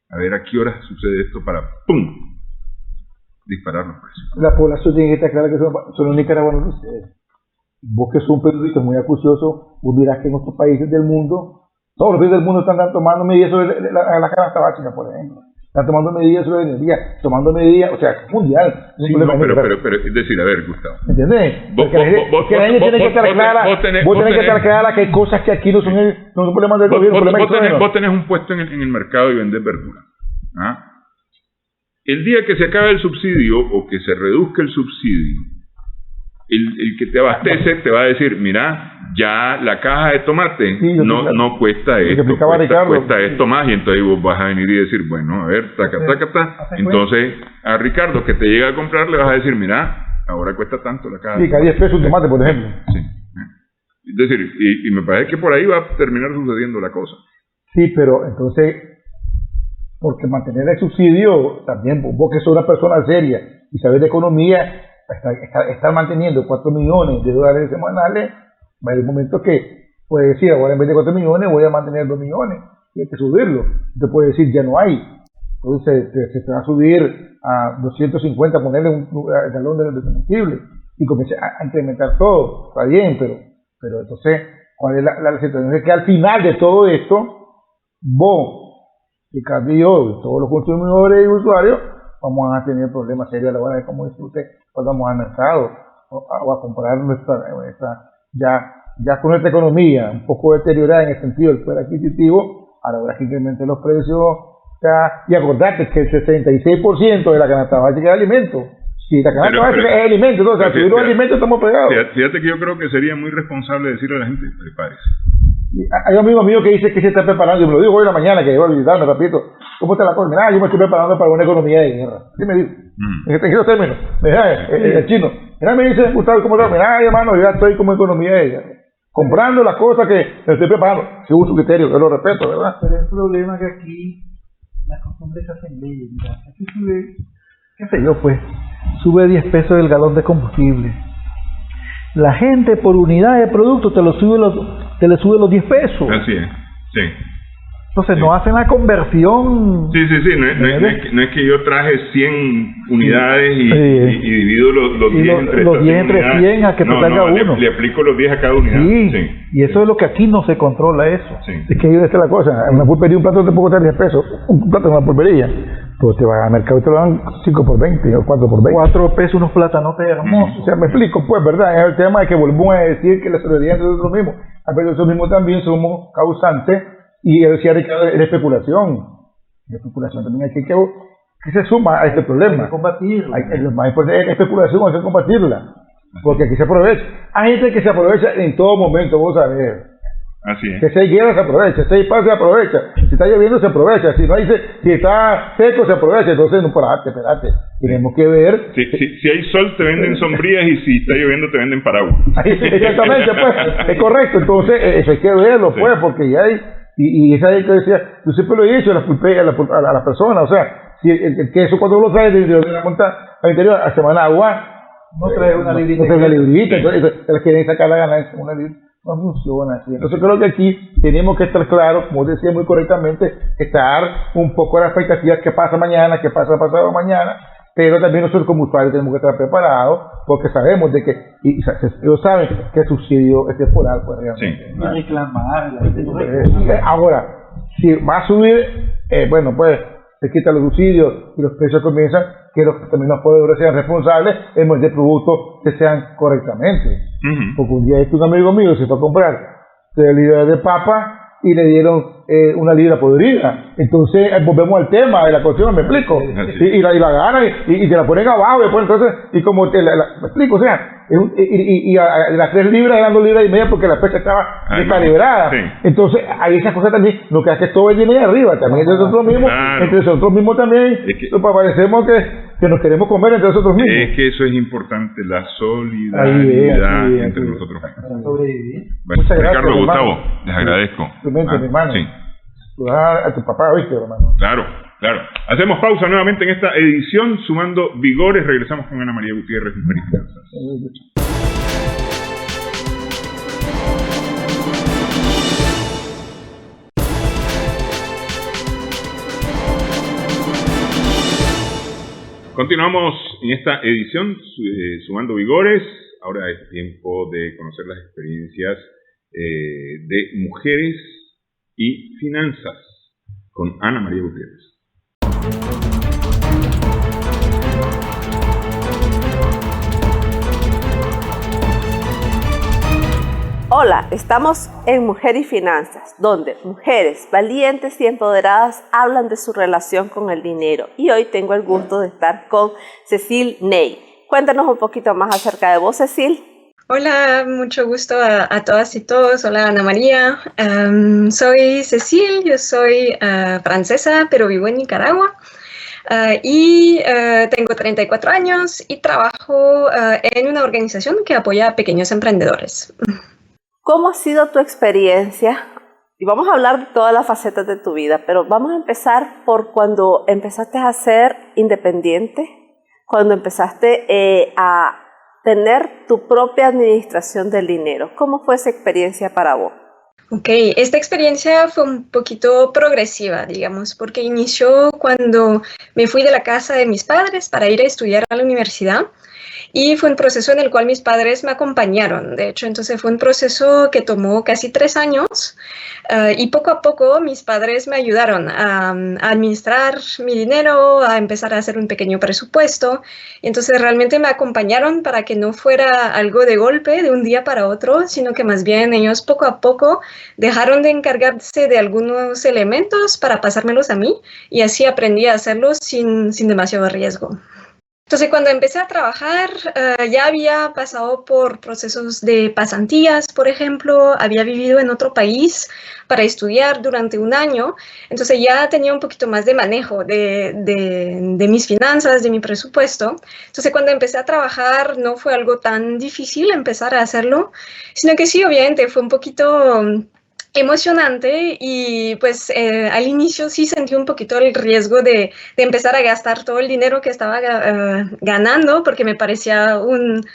a ver a qué hora sucede esto para ¡pum! Disparar los precios. La población tiene que estar clara que son los nicaragüanos ustedes. Vos que sos un periodista muy acucioso, vos dirás que en otros países del mundo, todos los países del mundo están tomando medidas sobre la canasta básica, por ejemplo. Están tomando medidas sobre energía, tomando medidas, o sea, mundial. Sí, no, pero es decir, a ver, Gustavo. ¿Entendés? Porque la gente tiene que estar clara, vos tenés que estar clara que hay cosas que aquí no son problemas del gobierno. Vos tenés un puesto en el mercado y vendés verdura. ¿Ah? El día que se acabe el subsidio o que se reduzca el subsidio, el que te abastece te va a decir, mira, ya la caja de tomate no cuesta esto, cuesta esto más, y entonces vos vas a venir y decir, bueno, a ver, taca. Entonces a Ricardo que te llega a comprar le vas a decir, mira, ahora cuesta tanto la caja. Sí, que a 10 pesos un tomate, por ejemplo. Sí. Es decir, y me parece que por ahí va a terminar sucediendo la cosa. Sí, pero entonces, porque mantener el subsidio, también vos que sos una persona seria y sabes de economía, estar manteniendo 4 millones de dólares semanales, va a haber un momento que puede decir, ahora en vez de 4 millones voy a mantener 2 millones, y hay que subirlo. Te puede decir, ya no hay. Entonces se te va a subir a 250, ponerle un galón de combustible, y comienza a incrementar todo. Está bien, pero entonces, ¿cuál es la situación? Es que al final de todo esto, vos, Ricardo y yo, todos los consumidores y usuarios, vamos a tener problemas serios a la hora de, como dice usted, cuando vamos al mercado o a comprar nuestra ya con nuestra economía un poco deteriorada en el sentido del poder adquisitivo, a la hora que incrementen los precios, y acordate que el 66% de la canasta básica es alimento. Si la canasta básica es alimento, entonces al subir los alimentos estamos pegados. Fíjate que yo creo que sería muy responsable decirle a la gente, prepárese. Hay un amigo mío que dice que se está preparando, y me lo dijo hoy en la mañana, que iba a visitarme, repito, ¿cómo está la cosa? Mira, yo me estoy preparando para una economía de guerra. ¿Qué me dice? En esos términos. Mira, el chino. Mira, me dice, Gustavo, ¿cómo está? Mira, hermano, yo ya estoy como economía de guerra. Comprando las cosas que me estoy preparando, según su criterio, yo lo respeto, ¿verdad? Pero el problema es que aquí las costumbres se hacen leyes, mira. Aquí sube, qué sé yo, pues, sube 10 pesos el galón de combustible. La gente por unidad de producto te le sube los 10 pesos. Así es, sí. Entonces no hacen la conversión. Sí. No es que yo traje 100 unidades y divido los 10 entre 100 a que te salga uno. Le aplico los 10 a cada unidad. Sí. Y eso es lo que aquí no se controla eso. Sí. Es que ahí está la cosa. En una pulpería un plato te puede costar 10 pesos. Un plato en una pulpería. Pues te vas al mercado y te lo dan 5 por 20 o 4 por 20. 4 pesos unos plátanos hermosos. O sea, me explico, pues, ¿verdad? Es el tema de que volvemos a decir que la solidaridad entre nosotros mismos. A veces nosotros mismos también somos causantes, y decía Ricardo, es la especulación. La especulación también hay que se suma a este problema. Hay que combatirla. Lo más importante es la especulación, hay que combatirla. Porque aquí se aprovecha. Hay gente que se aprovecha en todo momento, vos sabés. Así es. Que si hay guerra se aprovecha, si hay paz se aprovecha, si está lloviendo se aprovecha, si está seco se aprovecha. Entonces, no, espérate, tenemos que ver. Si hay sol te venden sombrías, y si está lloviendo te venden paraguas. Exactamente, pues, es correcto. Entonces, eso hay que verlo, pues, porque ya hay, y esa es que decía, yo siempre lo he dicho a las personas, o sea, si el queso cuando lo trae de la montaña al interior hace Managua, no trae una librita. No trae una librita, entonces se quieren sacar la ganancia con una librita. No funciona así. Entonces creo que aquí tenemos que estar claros, como decía muy correctamente, estar un poco a la expectativa de qué pasa mañana, qué pasa pasado mañana, pero también nosotros como usuarios tenemos que estar preparados, porque sabemos de que, y ellos saben que el subsidio es temporal, pues realmente. Sí. Y reclamar. Ahora, si va a subir, bueno, pues se quitan los subsidios y los precios comienzan, que también los proveedores sean responsables en vender productos que sean correctamente. Porque un día un amigo mío se fue a comprar 3 libras de papa y le dieron 1 libra podrida. Entonces volvemos al tema de la cuestión, me explico, y la ganan y te la ponen abajo después, entonces, y como me explico, o sea, a las 3 libras eran 2 libras y media porque la pecha estaba descalibrada. Sí. Entonces hay esas cosas también, lo que hace que todo viene de arriba, también entre nosotros mismos también, parecemos que nos queremos comer entre nosotros mismos. Es que eso es importante, la solidaridad entre nosotros mismos. Bueno, muchas gracias, Ricardo, Gustavo, les agradezco. Mi hermano. Sí. A tu papá, ¿oíste, hermano? Claro. Hacemos pausa nuevamente en esta edición, Sumando Vigores. Regresamos con Ana María Gutiérrez, Mujer y Finanzas. Continuamos en esta edición, Sumando Vigores. Ahora es tiempo de conocer las experiencias de mujeres y finanzas con Ana María Gutiérrez. Hola, estamos en Mujer y Finanzas, donde mujeres valientes y empoderadas hablan de su relación con el dinero. Y hoy tengo el gusto de estar con Cecile Ney. Cuéntanos un poquito más acerca de vos, Cecile. Hola, mucho gusto a todas y todos. Hola, Ana María. Soy Cecile, yo soy francesa, pero vivo en Nicaragua. Tengo 34 años y trabajo en una organización que apoya a pequeños emprendedores. ¿Cómo ha sido tu experiencia? Y vamos a hablar de todas las facetas de tu vida, pero vamos a empezar por cuando empezaste a ser independiente, cuando empezaste a tener tu propia administración del dinero. ¿Cómo fue esa experiencia para vos? Ok, esta experiencia fue un poquito progresiva, digamos, porque inició cuando me fui de la casa de mis padres para ir a estudiar a la universidad. Y fue un proceso en el cual mis padres me acompañaron. De hecho, entonces fue un proceso que tomó casi 3 años y poco a poco mis padres me ayudaron a administrar mi dinero, a empezar a hacer un pequeño presupuesto. Y entonces realmente me acompañaron para que no fuera algo de golpe, de un día para otro, sino que más bien ellos poco a poco dejaron de encargarse de algunos elementos para pasármelos a mí y así aprendí a hacerlos sin demasiado riesgo. Entonces, cuando empecé a trabajar, ya había pasado por procesos de pasantías, por ejemplo, había vivido en otro país para estudiar durante 1 año, entonces ya tenía un poquito más de manejo de mis finanzas, de mi presupuesto. Entonces, cuando empecé a trabajar, no fue algo tan difícil empezar a hacerlo, sino que sí, obviamente, fue un poquito emocionante y pues al inicio sí sentí un poquito el riesgo de empezar a gastar todo el dinero que estaba ganando porque me parecía un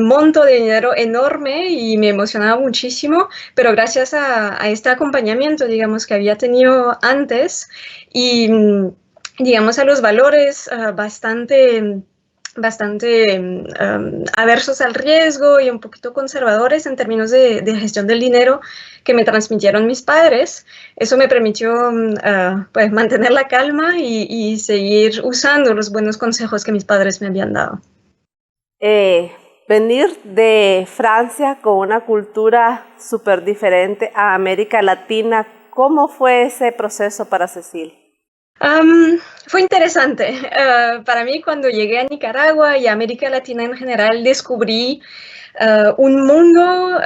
monto de dinero enorme y me emocionaba muchísimo, pero gracias a este acompañamiento, digamos, que había tenido antes y, digamos, a los valores bastante aversos al riesgo y un poquito conservadores en términos de gestión del dinero que me transmitieron mis padres. Eso me permitió pues mantener la calma y seguir usando los buenos consejos que mis padres me habían dado. Venir de Francia con una cultura súper diferente a América Latina, ¿cómo fue ese proceso para Cecile? Fue interesante. Para mí, cuando llegué a Nicaragua y a América Latina en general, descubrí un mundo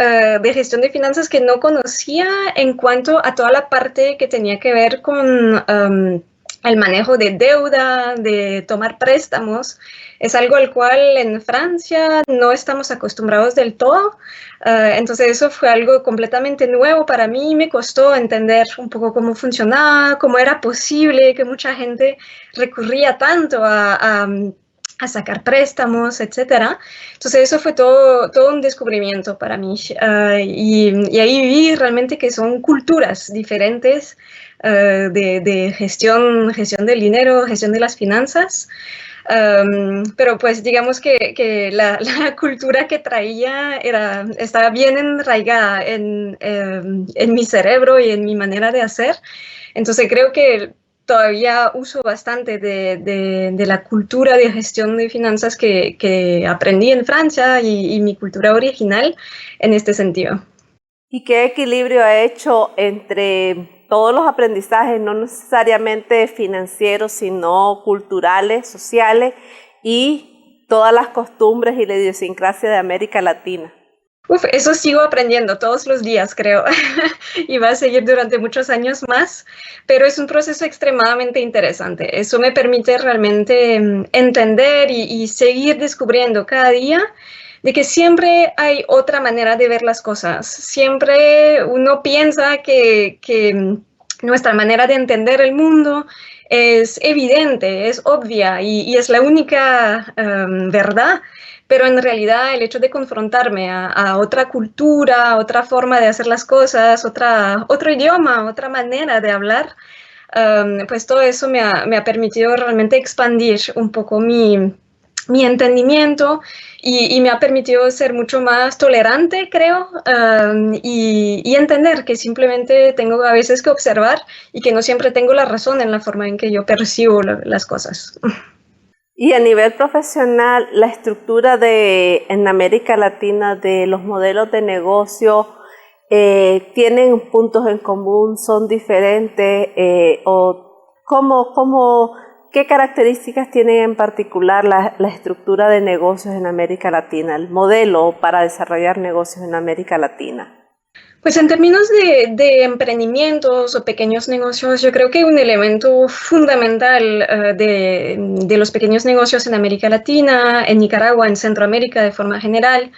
de gestión de finanzas que no conocía en cuanto a toda la parte que tenía que ver con el manejo de deuda, de tomar préstamos. Es algo al cual en Francia no estamos acostumbrados del todo. Entonces eso fue algo completamente nuevo para mí. Me costó entender un poco cómo funcionaba, cómo era posible que mucha gente recurría tanto a sacar préstamos, etc. Entonces eso fue todo un descubrimiento para mí. Y ahí vi realmente que son culturas diferentes de gestión del dinero, gestión de las finanzas. Pero pues digamos que la cultura que traía estaba bien enraigada en mi cerebro y en mi manera de hacer. Entonces creo que todavía uso bastante de la cultura de gestión de finanzas que aprendí en Francia y mi cultura original en este sentido. ¿Y qué equilibrio ha hecho entre todos los aprendizajes, no necesariamente financieros, sino culturales, sociales, y todas las costumbres y la idiosincrasia de América Latina? Eso sigo aprendiendo todos los días, creo, y va a seguir durante muchos años más, pero es un proceso extremadamente interesante. Eso me permite realmente entender y seguir descubriendo cada día de que siempre hay otra manera de ver las cosas. Siempre uno piensa que nuestra manera de entender el mundo es evidente, es obvia y es la única verdad. Pero en realidad el hecho de confrontarme a otra cultura, otra forma de hacer las cosas, otro idioma, otra manera de hablar, pues todo eso me ha permitido realmente expandir un poco mi entendimiento y me ha permitido ser mucho más tolerante, creo, y entender que simplemente tengo a veces que observar y que no siempre tengo la razón en la forma en que yo percibo las cosas. Y a nivel profesional, la estructura en América Latina de los modelos de negocio tienen puntos en común, son diferentes, o ¿qué características tienen en particular la estructura de negocios en América Latina, el modelo para desarrollar negocios en América Latina? Pues en términos de emprendimientos o pequeños negocios, yo creo que un elemento fundamental de los pequeños negocios en América Latina, en Nicaragua, en Centroamérica de forma general,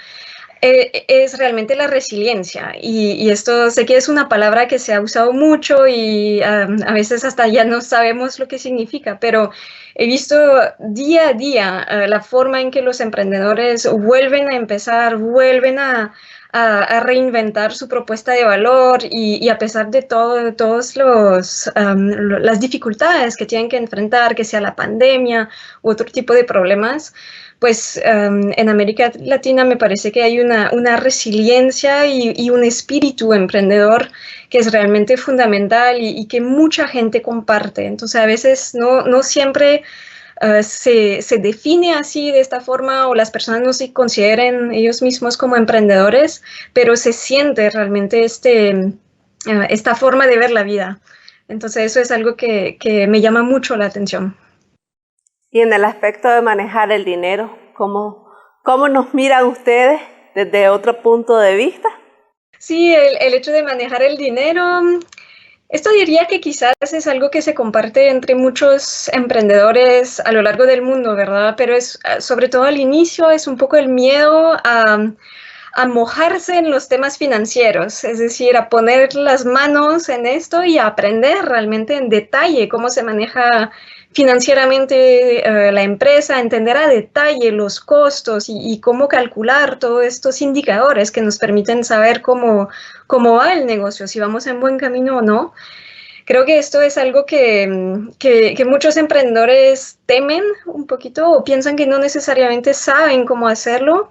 es realmente la resiliencia. Y esto sé que es una palabra que se ha usado mucho y a veces hasta ya no sabemos lo que significa, pero he visto día a día la forma en que los emprendedores vuelven a empezar, vuelven a reinventar su propuesta de valor y a pesar de todas las dificultades que tienen que enfrentar, que sea la pandemia u otro tipo de problemas, pues en América Latina me parece que hay una resiliencia y un espíritu emprendedor que es realmente fundamental y que mucha gente comparte. Entonces a veces no siempre se define así de esta forma o las personas no se consideren ellos mismos como emprendedores, pero se siente realmente esta forma de ver la vida. Entonces eso es algo que me llama mucho la atención. Y en el aspecto de manejar el dinero, ¿cómo nos miran ustedes desde otro punto de vista? Sí, el hecho de manejar el dinero, esto diría que quizás es algo que se comparte entre muchos emprendedores a lo largo del mundo, ¿verdad? Pero es sobre todo al inicio es un poco el miedo a mojarse en los temas financieros, es decir, a poner las manos en esto y a aprender realmente en detalle cómo se maneja financieramente la empresa, entender a detalle los costos y cómo calcular todos estos indicadores que nos permiten saber cómo va el negocio, si vamos en buen camino o no. Creo que esto es algo que muchos emprendedores temen un poquito o piensan que no necesariamente saben cómo hacerlo,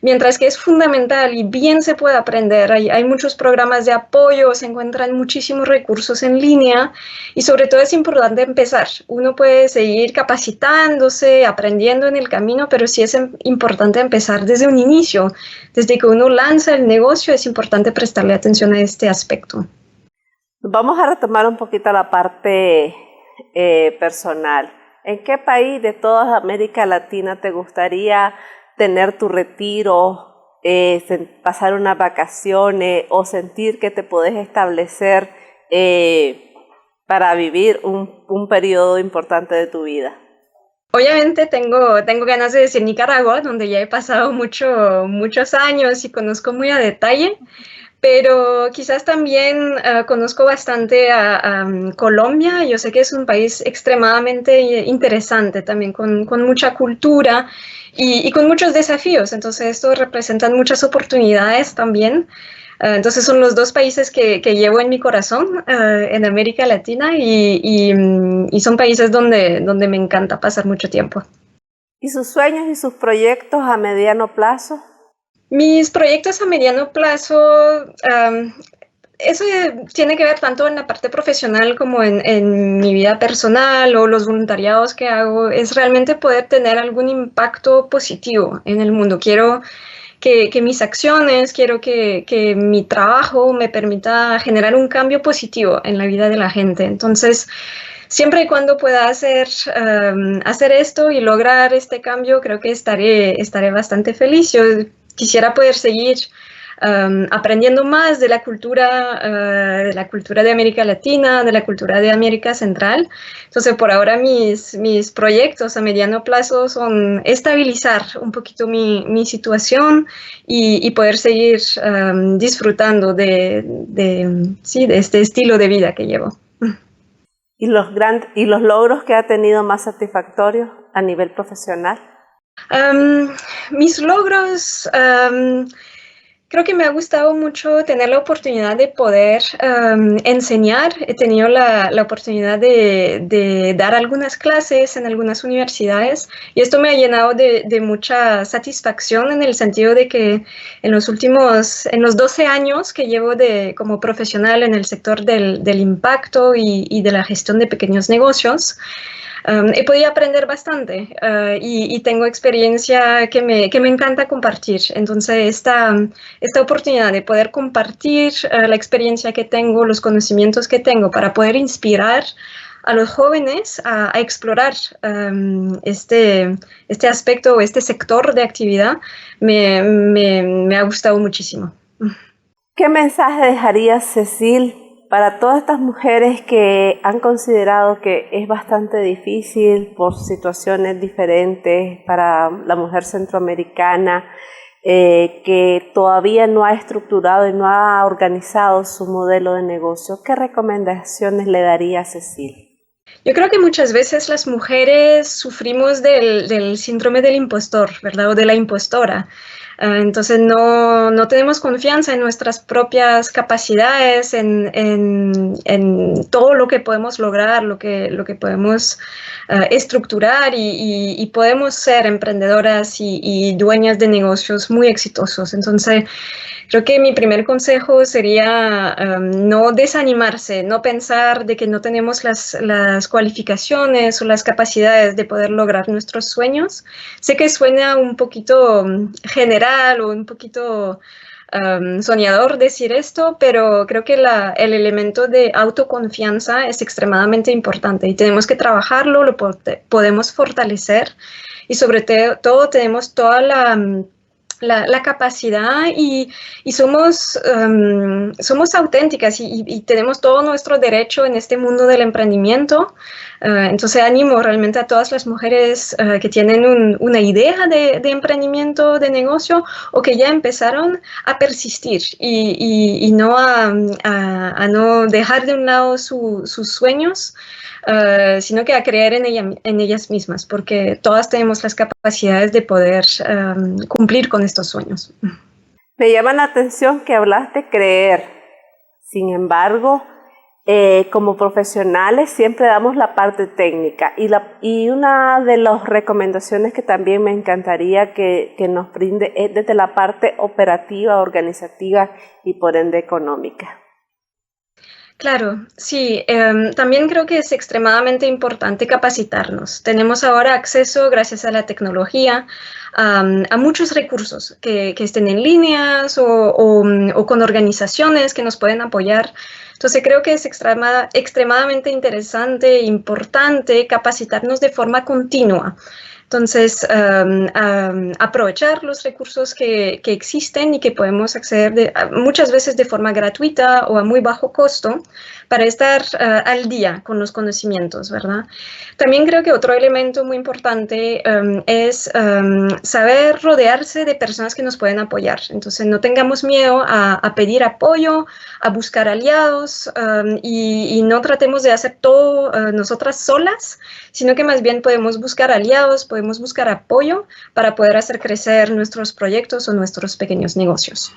mientras que es fundamental y bien se puede aprender. Hay muchos programas de apoyo, se encuentran muchísimos recursos en línea y sobre todo es importante empezar. Uno puede seguir capacitándose, aprendiendo en el camino, pero sí es importante empezar desde un inicio. Desde que uno lanza el negocio es importante prestarle atención a este aspecto. Vamos a retomar un poquito la parte personal. ¿En qué país de toda América Latina te gustaría tener tu retiro, pasar unas vacaciones o sentir que te podés establecer para vivir un periodo importante de tu vida? Obviamente tengo ganas de decir Nicaragua, donde ya he pasado muchos años y conozco muy a detalle, pero quizás también conozco bastante a Colombia. Yo sé que es un país extremadamente interesante, también con mucha cultura y con muchos desafíos. Entonces esto representan muchas oportunidades también. Entonces son los dos países que llevo en mi corazón en América Latina y son países donde me encanta pasar mucho tiempo. ¿Y sus sueños y sus proyectos a mediano plazo? Mis proyectos a mediano plazo eso tiene que ver tanto en la parte profesional como en mi vida personal o los voluntariados que hago, es realmente poder tener algún impacto positivo en el mundo. Quiero que mis acciones, quiero que mi trabajo me permita generar un cambio positivo en la vida de la gente. Entonces, siempre y cuando pueda hacer esto y lograr este cambio, creo que estaré bastante feliz. Yo quisiera poder seguir aprendiendo más de la cultura de América Latina, de la cultura de América Central. Entonces, por ahora mis proyectos a mediano plazo son estabilizar un poquito mi situación y poder seguir disfrutando de este estilo de vida que llevo. ¿Y los logros que ha tenido más satisfactorios a nivel profesional? Mis logros, creo que me ha gustado mucho tener la oportunidad de poder enseñar. He tenido la oportunidad de dar algunas clases en algunas universidades y esto me ha llenado de mucha satisfacción en el sentido de que en los 12 años que llevo como profesional en el sector del impacto y de la gestión de pequeños negocios, he podido aprender bastante y tengo experiencia que me encanta compartir. Entonces, esta oportunidad de poder compartir la experiencia que tengo, los conocimientos que tengo para poder inspirar a los jóvenes a explorar este aspecto o este sector de actividad, me ha gustado muchísimo. ¿Qué mensaje dejaría Cecile para todas estas mujeres que han considerado que es bastante difícil por situaciones diferentes para la mujer centroamericana, que todavía no ha estructurado y no ha organizado su modelo de negocio? ¿Qué recomendaciones le daría a Cecile? Yo creo que muchas veces las mujeres sufrimos del síndrome del impostor, ¿verdad? O de la impostora. Entonces no tenemos confianza en nuestras propias capacidades, en todo lo que podemos lograr, lo que podemos estructurar y podemos ser emprendedoras y dueñas de negocios muy exitosos. Entonces, creo que mi primer consejo sería no desanimarse, no pensar de que no tenemos las cualificaciones o las capacidades de poder lograr nuestros sueños. Sé que suena un poquito general o un poquito soñador decir esto, pero creo que el elemento de autoconfianza es extremadamente importante y tenemos que trabajarlo, lo podemos fortalecer y sobre todo tenemos toda la capacidad y somos auténticas y tenemos todo nuestro derecho en este mundo del emprendimiento. Entonces animo realmente a todas las mujeres que tienen una idea de emprendimiento, de negocio o que ya empezaron a persistir y no a no dejar de un lado sus sueños, sino que a creer en ellas mismas, porque todas tenemos las capacidades de poder cumplir con estos sueños. Me llama la atención que hablaste de creer. Sin embargo, como profesionales siempre damos la parte técnica y una de las recomendaciones que también me encantaría que nos brinde es desde la parte operativa, organizativa y por ende económica. Claro, sí. También creo que es extremadamente importante capacitarnos. Tenemos ahora acceso, gracias a la tecnología, a muchos recursos que estén en líneas o con organizaciones que nos pueden apoyar. Entonces creo que es extremadamente interesante e importante capacitarnos de forma continua. Entonces, aprovechar los recursos que existen y que podemos acceder muchas veces de forma gratuita o a muy bajo costo para estar al día con los conocimientos, ¿verdad? También creo que otro elemento muy importante es saber rodearse de personas que nos pueden apoyar. Entonces, no tengamos miedo a pedir apoyo, a buscar aliados y no tratemos de hacer todo nosotras solas, sino que más bien podemos buscar aliados, podemos buscar apoyo para poder hacer crecer nuestros proyectos o nuestros pequeños negocios.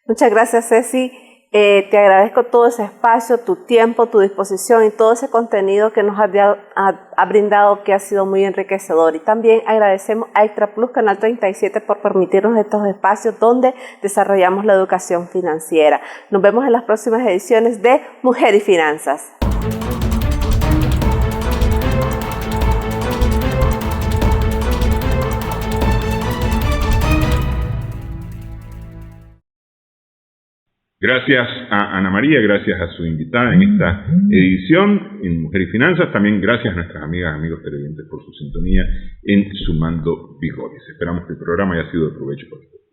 Muchas gracias, Ceci. Te agradezco todo ese espacio, tu tiempo, tu disposición y todo ese contenido que nos ha brindado, que ha sido muy enriquecedor. Y también agradecemos a Extra Plus Canal 37 por permitirnos estos espacios donde desarrollamos la educación financiera. Nos vemos en las próximas ediciones de Mujer y Finanzas. Gracias a Ana María, gracias a su invitada en esta edición en Mujer y Finanzas. También gracias a nuestras amigas y amigos televidentes por su sintonía en Sumando Vigores. Esperamos que el programa haya sido de provecho para ustedes.